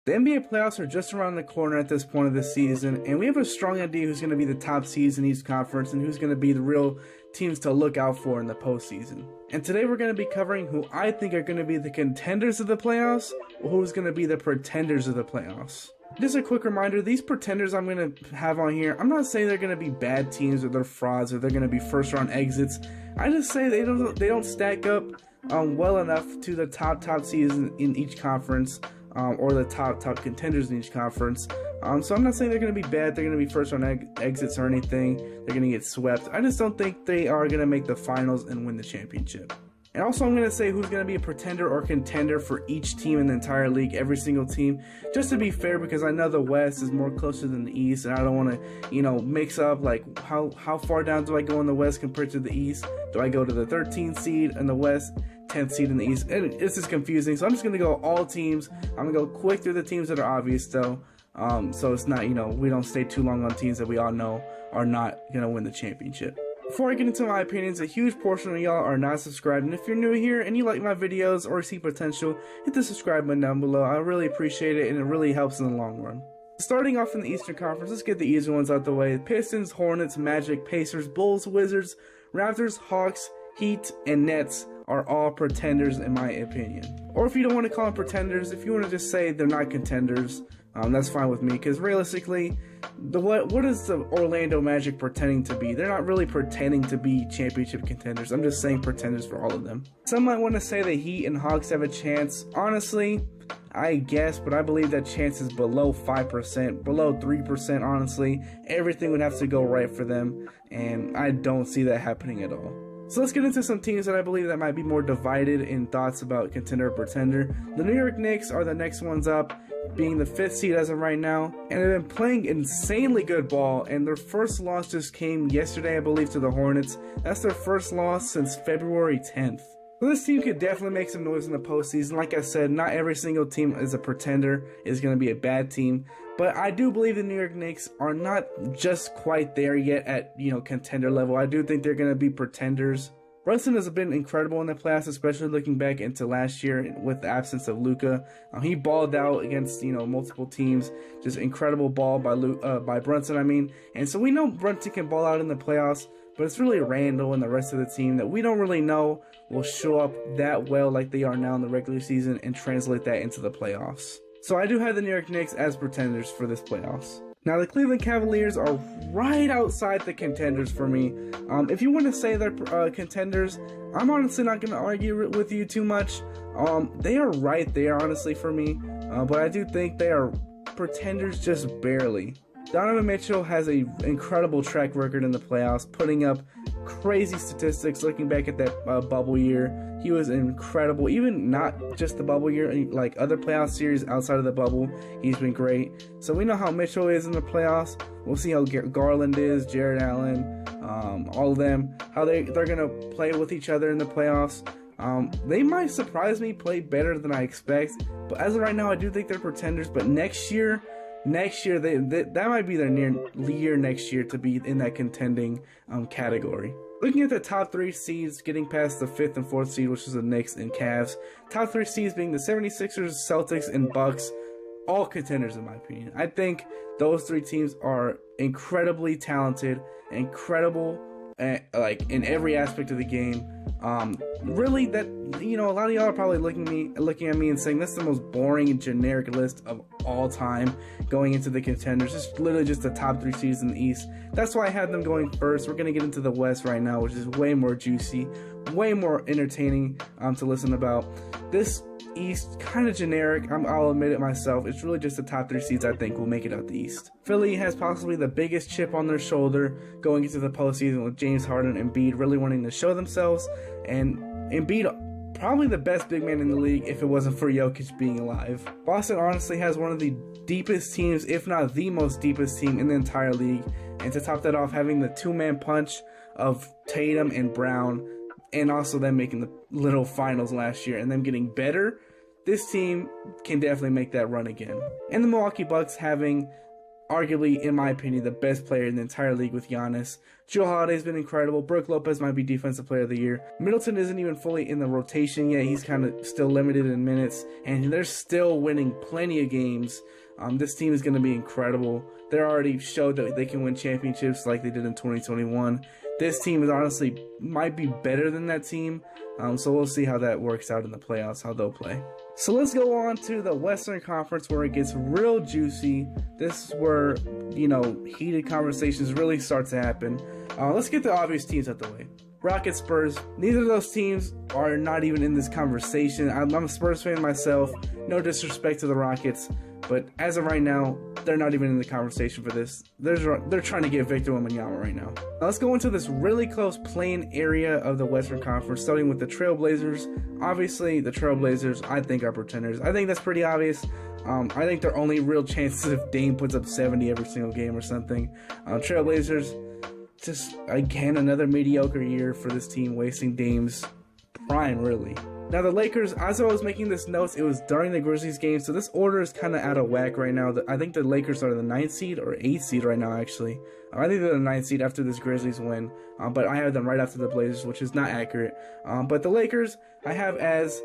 The NBA playoffs are just around the corner at this point of the season, and we have a strong idea who's going to be the top seeds in each conference and who's going to be the real teams to look out for in the postseason. And today we're going to be covering who I think are going to be the contenders of the playoffs, or who's going to be the pretenders of the playoffs. Just a quick reminder, these pretenders I'm going to have on here, I'm not saying they're going to be bad teams or they're frauds or they're going to be first round exits. I just say they don't stack up well enough to the top seeds in each conference. Or the top contenders in each conference. So I'm not saying they're going to be bad, they're going to be first round exits or anything, they're going to get swept. I just don't think they are going to make the finals and win the championship. And also I'm going to say who's going to be a pretender or contender for each team in the entire league, every single team, just to be fair, because I know the West is more closer than the East, and I don't want to, mix up like how far down do I go in the West compared to the East? Do I go to the 13th seed in the West, 10th seed in the East? And it's just confusing, so I'm just going to go all teams. I'm going to go quick through the teams that are obvious though, so it's not, we don't stay too long on teams that we all know are not going to win the championship. Before I get into my opinions, a huge portion of y'all are not subscribed, and if you're new here and you like my videos or see potential, hit the subscribe button down below. I really appreciate it, and it really helps in the long run. Starting off in the Eastern Conference, let's get the easy ones out the way. Pistons, Hornets, Magic, Pacers, Bulls, Wizards, Raptors, Hawks, Heat, and Nets are all pretenders in my opinion. Or if you don't want to call them pretenders, if you want to just say they're not contenders, that's fine with me, because realistically, what is the Orlando Magic pretending to be? They're not really pretending to be championship contenders. I'm just saying pretenders for all of them. Some might want to say the Heat and Hawks have a chance. Honestly, I guess, but I believe that chance is below 5%, below 3%, honestly. Everything would have to go right for them, and I don't see that happening at all. So let's get into some teams that I believe that might be more divided in thoughts about contender or pretender. The New York Knicks are the next ones up, being the 5th seed as of right now, and they've been playing insanely good ball, and their first loss just came yesterday, I believe, to the Hornets. That's their first loss since February 10th. So this team could definitely make some noise in the postseason. Like I said, not every single team is a pretender, is going to be a bad team, but I do believe the New York Knicks are not just quite there yet at, contender level. I do think they're going to be pretenders. Brunson has been incredible in the playoffs, especially looking back into last year with the absence of Luka. He balled out against multiple teams. Just incredible ball by Brunson. And so we know Brunson can ball out in the playoffs, but it's really Randall and the rest of the team that we don't really know will show up that well like they are now in the regular season and translate that into the playoffs. So I do have the New York Knicks as pretenders for this playoffs. Now the Cleveland Cavaliers are right outside the contenders for me. If you want to say they're contenders, I'm honestly not going to argue with you too much. They are right there, honestly, for me. But I do think they are pretenders just barely. Donovan Mitchell has an incredible track record in the playoffs, putting up crazy statistics. Looking back at that bubble year, he was incredible. Even not just the bubble year, like other playoff series outside of the bubble, he's been great. So we know how Mitchell is in the playoffs. We'll see how Garland is, Jared Allen, all of them, how they're going to play with each other in the playoffs. They might surprise me, play better than I expect, but as of right now, I do think they're pretenders. But next year, that might be their year next year to be in that contending category. Looking at the top 3 seeds, getting past the 5th and 4th seed, which is the Knicks and Cavs. Top 3 seeds being the 76ers, Celtics, and Bucks. All contenders in my opinion. I think those 3 teams are incredibly talented, incredible, like in every aspect of the game. Really, that a lot of y'all are probably looking at me and saying that's the most boring and generic list of all time going into the contenders. It's literally just the top 3 seeds in the East. That's why I had them going first. We're gonna get into the West right now, which is way more juicy, way more entertaining to listen about. This East, kind of generic, I'll admit it myself. It's really just the top 3 seeds I think will make it out the East. Philly has possibly the biggest chip on their shoulder going into the postseason, with James Harden and Embiid really wanting to show themselves, and Embiid probably the best big man in the league if it wasn't for Jokic being alive. Boston honestly has one of the deepest teams, if not the most deepest team in the entire league, and to top that off, having the 2-man punch of Tatum and Brown, and also them making the little finals last year and them getting better, this team can definitely make that run again. And the Milwaukee Bucks having arguably, in my opinion, the best player in the entire league with Giannis. Jrue Holiday's been incredible. Brook Lopez might be Defensive Player of the Year. Middleton isn't even fully in the rotation yet. He's kind of still limited in minutes, and they're still winning plenty of games. This team is going to be incredible. They already showed that they can win championships like they did in 2021. This team is honestly might be better than that team. So we'll see how that works out in the playoffs, how they'll play. So let's go on to the Western Conference where it gets real juicy. This is where, heated conversations really start to happen. Let's get the obvious teams out the way. Rockets, Spurs. Neither of those teams are not even in this conversation. I'm a Spurs fan myself. No disrespect to the Rockets. But as of right now, they're not even in the conversation for this. They're trying to get Victor Wembanyama right now. Now let's go into this really close playing area of the Western Conference, starting with the Trailblazers. Obviously, the Trailblazers, I think, are pretenders. I think that's pretty obvious. I think their only real chances if Dame puts up 70 every single game or something. Trailblazers, just, again, another mediocre year for this team, wasting Dame's prime, really. Now the Lakers, as I was making this notes, it was during the Grizzlies game, so this order is kind of out of whack right now. I think the Lakers are the 9th seed or 8th seed right now, actually. I think they're the 9th seed after this Grizzlies win, but I have them right after the Blazers, which is not accurate. But the Lakers, I have as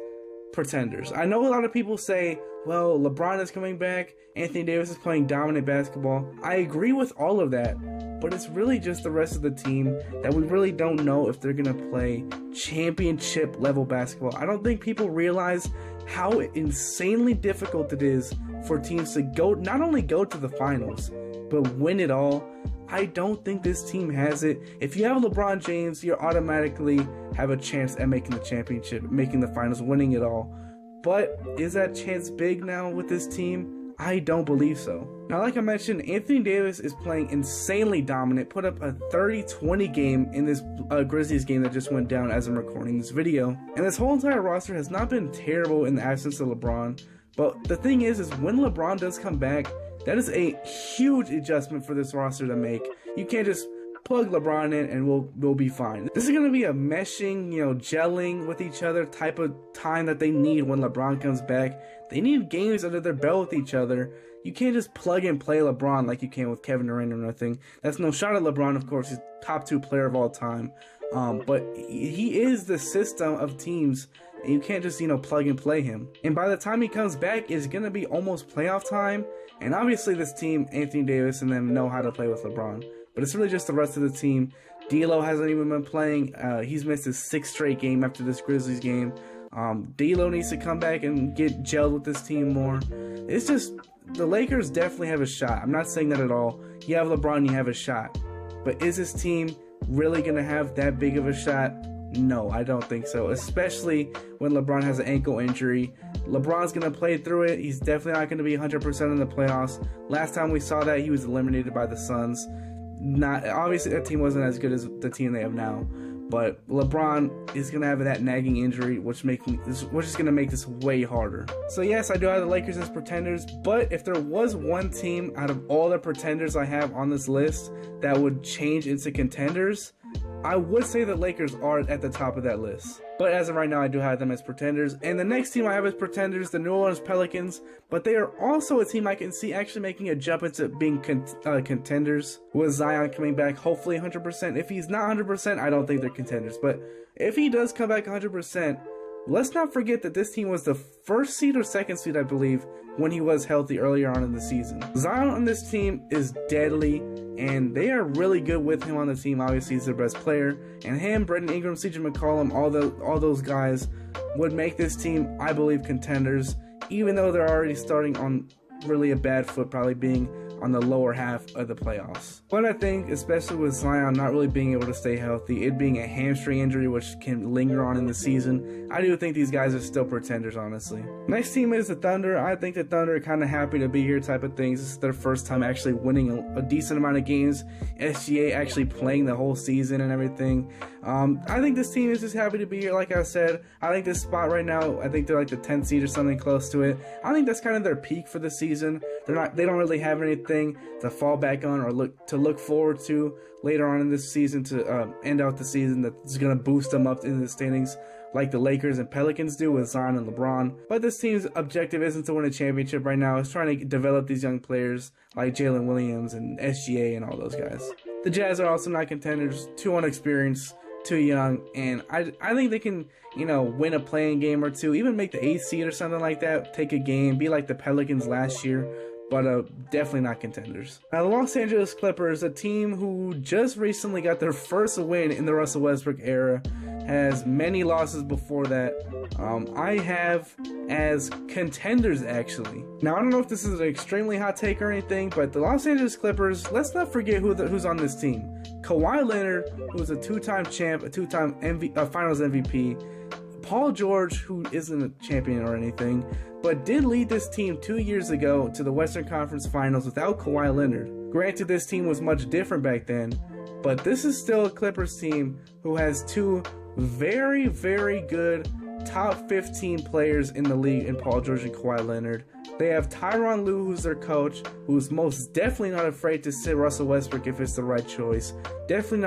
pretenders. I know a lot of people say, well, LeBron is coming back, Anthony Davis is playing dominant basketball. I agree with all of that, but it's really just the rest of the team that we really don't know if they're going to play championship level basketball. I don't think people realize how insanely difficult it is for teams to not only go to the finals, but win it all. I don't think this team has it. If you have LeBron James, you automatically have a chance at making the championship, making the finals, winning it all. But is that chance big now with this team? I don't believe so. Now, like I mentioned, Anthony Davis is playing insanely dominant, put up a 30-20 game in this Grizzlies game that just went down as I'm recording this video. And this whole entire roster has not been terrible in the absence of LeBron. But the thing is when LeBron does come back, that is a huge adjustment for this roster to make. You can't just plug LeBron in and we'll be fine. This is going to be a meshing, gelling with each other type of time that they need when LeBron comes back. They need games under their belt with each other. You can't just plug and play LeBron like you can with Kevin Durant or nothing. That's no shot at LeBron, of course. He's top 2 player of all time. But he is the system of teams, and you can't just, plug and play him. And by the time he comes back, it's going to be almost playoff time. And obviously this team, Anthony Davis and them, know how to play with LeBron. But it's really just the rest of the team. D'Lo hasn't even been playing. He's missed his 6th straight game after this Grizzlies game. D'Lo needs to come back and get gelled with this team more. It's just, the Lakers definitely have a shot. I'm not saying that at all. You have LeBron, you have a shot. But is this team really going to have that big of a shot? No, I don't think so. Especially when LeBron has an ankle injury. LeBron's going to play through it. He's definitely not going to be 100% in the playoffs. Last time we saw that, he was eliminated by the Suns. Obviously that team wasn't as good as the team they have now, but LeBron is gonna have that nagging injury, which is gonna make this way harder. So yes, I do have the Lakers as pretenders, but if there was one team out of all the pretenders I have on this list that would change into contenders, I would say the Lakers are at the top of that list. But as of right now, I do have them as pretenders. And the next team I have as pretenders, the New Orleans Pelicans. But they are also a team I can see actually making a jump into being contenders. With Zion coming back, hopefully 100%. If he's not 100%, I don't think they're contenders. But if he does come back 100%, let's not forget that this team was the 1st seed or 2nd seed, I believe, when he was healthy earlier on in the season. Zion on this team is deadly, and they are really good with him on the team. Obviously, he's their best player. And him, Brandon Ingram, CJ McCollum, all those guys would make this team, I believe, contenders, even though they're already starting on really a bad foot, probably being on the lower half of the playoffs. But I think, especially with Zion not really being able to stay healthy, it being a hamstring injury which can linger on in the season, I do think these guys are still pretenders, honestly. Next team is the Thunder. I think the Thunder are kind of happy to be here type of things. This is their first time actually winning a decent amount of games. SGA actually playing the whole season and everything. I think this team is just happy to be here. Like I said, I think this spot right now, I think they're like the 10th seed or something close to it. I think that's kind of their peak for the season. They don't really have anything to fall back on or look forward to later on in this season to end out the season that's going to boost them up into the standings. like the Lakers and Pelicans do with Zion and LeBron. But this team's objective isn't to win a championship right now. It's trying to develop these young players like Jalen Williams and SGA and all those guys. The Jazz are also not contenders, too inexperienced, too young, and I think they can, win a playing game or two, even make the 8th seed or something like that, take a game, be like the Pelicans last year, but definitely not contenders. Now, the Los Angeles Clippers, a team who just recently got their first win in the Russell Westbrook era, has many losses before that. I have as contenders, actually. Now, I don't know if this is an extremely hot take or anything, but the Los Angeles Clippers, let's not forget who's on this team. Kawhi Leonard, who's a 2-time champ, a 2-time Finals MVP. Paul George, who isn't a champion or anything, but did lead this team 2 years ago to the Western Conference Finals without Kawhi Leonard. Granted, this team was much different back then, but this is still a Clippers team who has two very, very good top 15 players in the league in Paul George and Kawhi Leonard. They have Tyronn Lue, who's their coach, who's most definitely not afraid to sit Russell Westbrook if it's the right choice. Definitely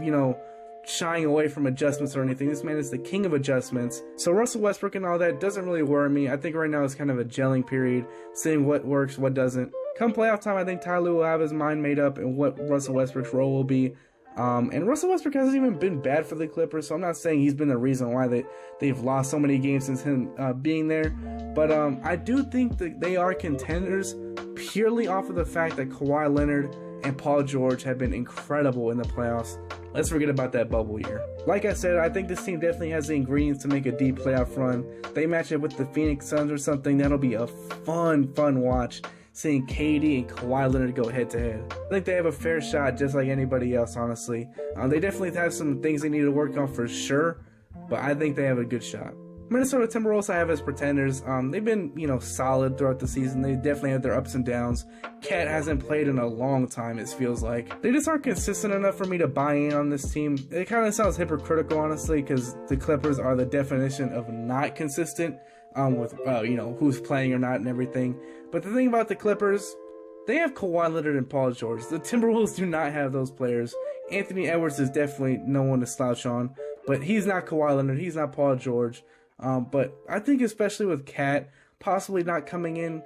not, shying away from adjustments or anything. This man is the king of adjustments. So Russell Westbrook and all that doesn't really worry me. I think right now is kind of a gelling period, seeing what works, what doesn't. Come playoff time, I think Ty Lue will have his mind made up and what Russell Westbrook's role will be. And Russell Westbrook hasn't even been bad for the Clippers, so I'm not saying he's been the reason why they've lost so many games since him being there. But I do think that they are contenders purely off of the fact that Kawhi Leonard and Paul George have been incredible in the playoffs. Let's forget about that bubble year. Like I said, I think this team definitely has the ingredients to make a deep playoff run. They match up with the Phoenix Suns or something. That'll be a fun watch, seeing KD and Kawhi Leonard go head-to-head. I think they have a fair shot just like anybody else, honestly. They definitely have some things they need to work on for sure, but I think they have a good shot. Minnesota Timberwolves I have as pretenders. They've been, solid throughout the season. They definitely have their ups and downs. Cat hasn't played in a long time, it feels like. They just aren't consistent enough for me to buy in on this team. It kind of sounds hypocritical, honestly, because the Clippers are the definition of not consistent with, who's playing or not and everything. But the thing about the Clippers, they have Kawhi Leonard and Paul George. The Timberwolves do not have those players. Anthony Edwards is definitely no one to slouch on, but he's not Kawhi Leonard. He's not Paul George. But I think especially with Cat possibly not coming in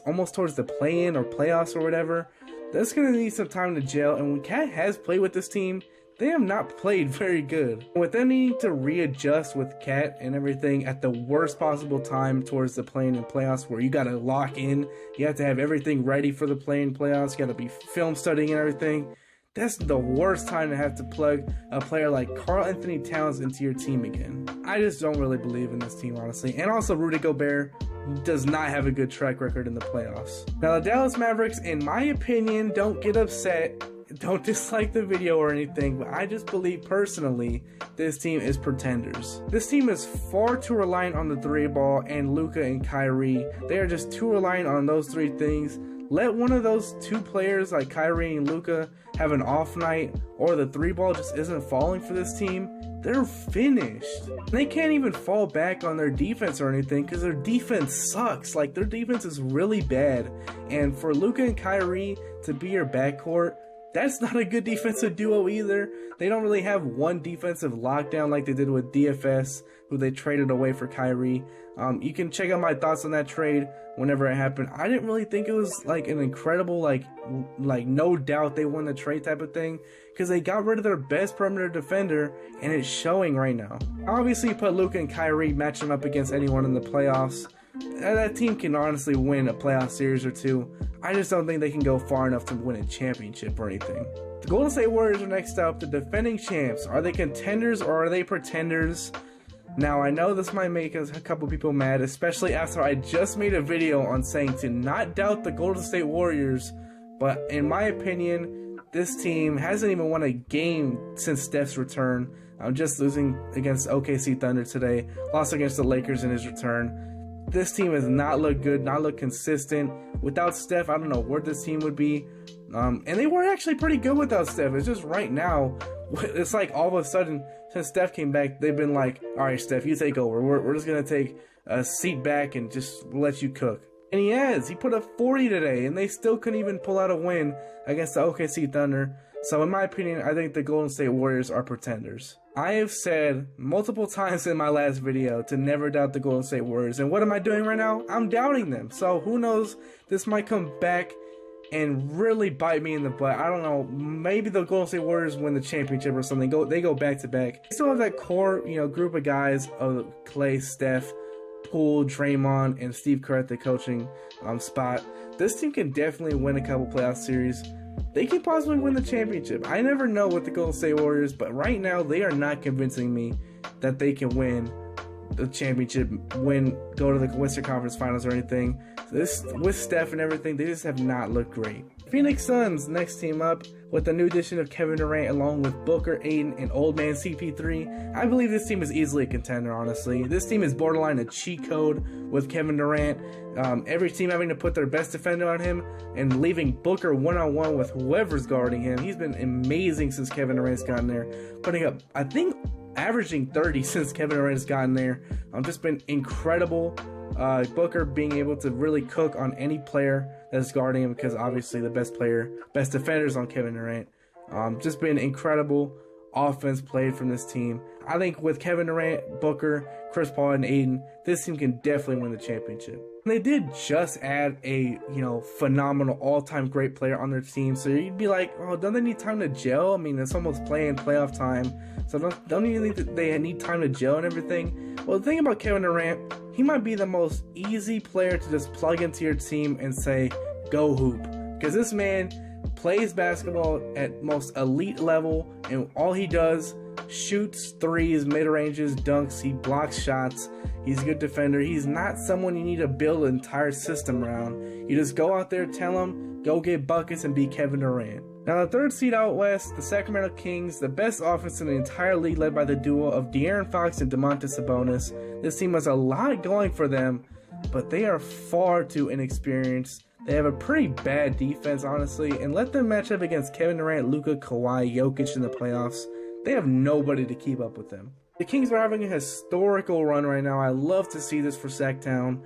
almost towards the play-in or playoffs or whatever, that's going to need some time to gel. And when Cat has played with this team, they have not played very good. With them needing to readjust with Cat and everything at the worst possible time towards the play-in and playoffs, where you got to lock in, you have to have everything ready for the play-in playoffs, you got to be film studying and everything. That's the worst time to have to plug a player like Karl Anthony Towns into your team again. I just don't really believe in this team, honestly. And also, Rudy Gobert does not have a good track record in the playoffs. Now, the Dallas Mavericks, in my opinion, don't get upset. Don't dislike the video or anything, but I just believe personally this team is pretenders. This team is far too reliant on the 3-ball and Luka and Kyrie. They are just too reliant on those 3 things. Let one of those 2 players like Kyrie and Luka have an off night, or the 3-ball just isn't falling for this team, they're finished. They can't even fall back on their defense or anything because their defense sucks. Like, their defense is really bad. And for Luka and Kyrie to be your backcourt, that's not a good defensive duo either. They don't really have one defensive lockdown like they did with DFS, who they traded away for Kyrie. You can check out my thoughts on that trade whenever it happened. I didn't really think it was like an incredible, like no doubt they won the trade type of thing, because they got rid of their best perimeter defender, and it's showing right now. Obviously, you put Luka and Kyrie, match them up against anyone in the playoffs. That team can honestly win a playoff series or 2. I just don't think they can go far enough to win a championship or anything. The Golden State Warriors are next up, the defending champs. Are they contenders or are they pretenders? Now, I know this might make a couple people mad, especially after I just made a video on saying to not doubt the Golden State Warriors, but in my opinion, this team hasn't even won a game since Steph's return. Just losing against OKC Thunder today, lost against the Lakers in his return. This team has not looked good, not looked consistent. Without Steph, I don't know where this team would be. And they were actually pretty good without Steph. It's just right now, it's like all of a sudden, since Steph came back, they've been like, all right, Steph, you take over. We're just going to take a seat back and just let you cook. And he has. He put up 40 today, and they still couldn't even pull out a win against the OKC Thunder. So in my opinion, I think the Golden State Warriors are pretenders. I have said multiple times in my last video to never doubt the Golden State Warriors. And what am I doing right now? I'm doubting them. So who knows? This might come back and really bite me in the butt. I don't know. Maybe the Golden State Warriors win the championship or something. They go back to back. They still have that core, group of guys of Klay, Steph, Poole, Draymond, and Steve Kerr at the coaching spot. This team can definitely win a couple playoff series. They can possibly win the championship. I never know with the Golden State Warriors, but right now they are not convincing me that they can win the championship, go to the Western Conference Finals or anything. This, with Steph and everything, they just have not looked great. Phoenix Suns, next team up, with the new addition of Kevin Durant along with Booker, Aiden, and old man CP3. I believe this team is easily a contender, honestly. This team is borderline a cheat code with Kevin Durant. Every team having to put their best defender on him and leaving Booker one-on-one with whoever's guarding him. He's been amazing since Kevin Durant's gotten there, putting up, I think, averaging 30 since Kevin Durant's gotten there. Just been incredible. Booker being able to really cook on any player that's guarding him, because obviously the best defender is on Kevin Durant. Just been incredible offense played from this team. I think with Kevin Durant, Booker, Chris Paul, and Aiden, this team can definitely win the championship. And they did just add a phenomenal all-time great player on their team, so you'd be like, oh, don't they need time to gel? I mean, it's almost playoff time, so don't you think that they need time to gel and everything? Well, the thing about Kevin Durant, he might be the most easy player to just plug into your team and say, go hoop, because this man plays basketball at most elite level, and all he does, shoots threes, mid-ranges, dunks, he blocks shots, he's a good defender. He's not someone you need to build an entire system around. You just go out there, tell him, go get buckets and be Kevin Durant. Now the third seed out west, the Sacramento Kings, the best offense in the entire league, led by the duo of De'Aaron Fox and Domantas Sabonis. This team has a lot going for them, but they are far too inexperienced. They have a pretty bad defense, honestly, and let them match up against Kevin Durant, Luka, Kawhi, Jokic in the playoffs. They have nobody to keep up with them. The Kings are having a historical run right now. I love to see this for Sacktown.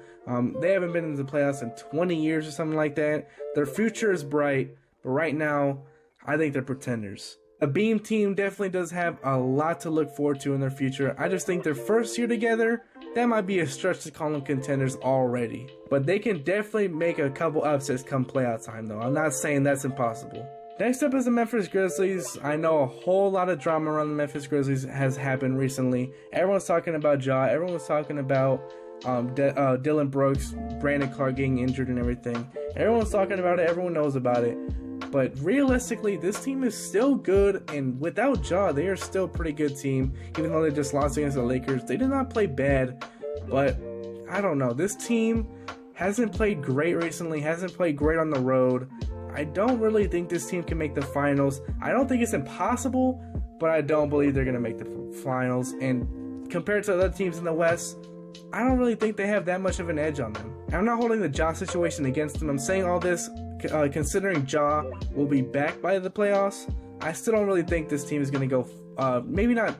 They haven't been in the playoffs in 20 years or something like that. Their future is bright, but right now, I think they're pretenders. The Beam team definitely does have a lot to look forward to in their future. I just think their first year together, that might be a stretch to call them contenders already. But they can definitely make a couple upsets come playoff time, though. I'm not saying that's impossible. Next up is the Memphis Grizzlies. I know a whole lot of drama around the Memphis Grizzlies has happened recently. Everyone's talking about Ja. Everyone's talking about Dylan Brooks, Brandon Clark getting injured and everything. Everyone's talking about it. Everyone knows about it. But realistically, this team is still good, and without Ja, they are still a pretty good team. Even though they just lost against the Lakers, they did not play bad. But I don't know. This team hasn't played great recently. Hasn't played great on the road. I don't really think this team can make the finals. I don't think it's impossible, but I don't believe they're going to make the finals. And compared to other teams in the West, I don't really think they have that much of an edge on them. And I'm not holding the Ja situation against them. I'm saying all this considering Ja will be back by the playoffs. I still don't really think this team is going to go, maybe not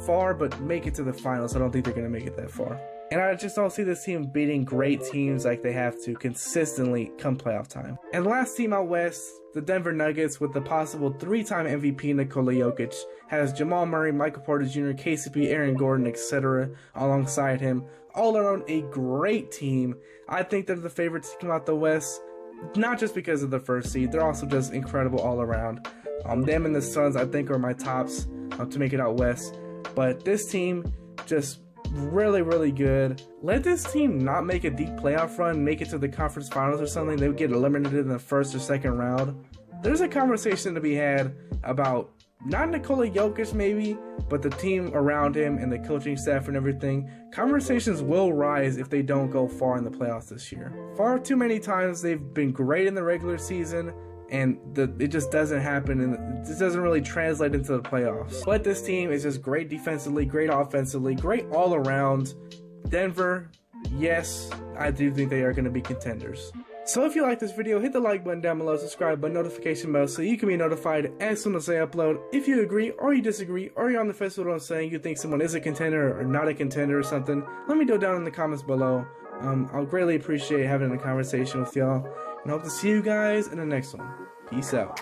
far, but make it to the finals. I don't think they're going to make it that far. And I just don't see this team beating great teams like they have to consistently come playoff time. And the last team out west, the Denver Nuggets, with the possible 3-time MVP Nikola Jokic, has Jamal Murray, Michael Porter Jr., KCP, Aaron Gordon, etc. alongside him. All around a great team. I think they're the favorites to come out the West, not just because of the first seed. They're also just incredible all around. Them and the Suns, I think, are my tops to make it out West. But this team, just really, really good. Let this team not make a deep playoff run, make it to the conference finals or something. They would get eliminated in the first or second round. There's a conversation to be had about not Nikola Jokic maybe, but the team around him and the coaching staff and everything. Conversations will rise if they don't go far in the playoffs this year. Far too many times they've been great in the regular season, and it just doesn't happen, and it just doesn't really translate into the playoffs. But this team is just great defensively, great offensively, great all around. Denver, yes, I do think they are going to be contenders. So if you like this video, hit the like button down below, subscribe button, notification bell so you can be notified as soon as I upload. If you agree or you disagree or you're on the fence with what I'm saying, you think someone is a contender or not a contender or something, let me know down in the comments below. I'll greatly appreciate having a conversation with y'all, and I hope to see you guys in the next one. Peace out.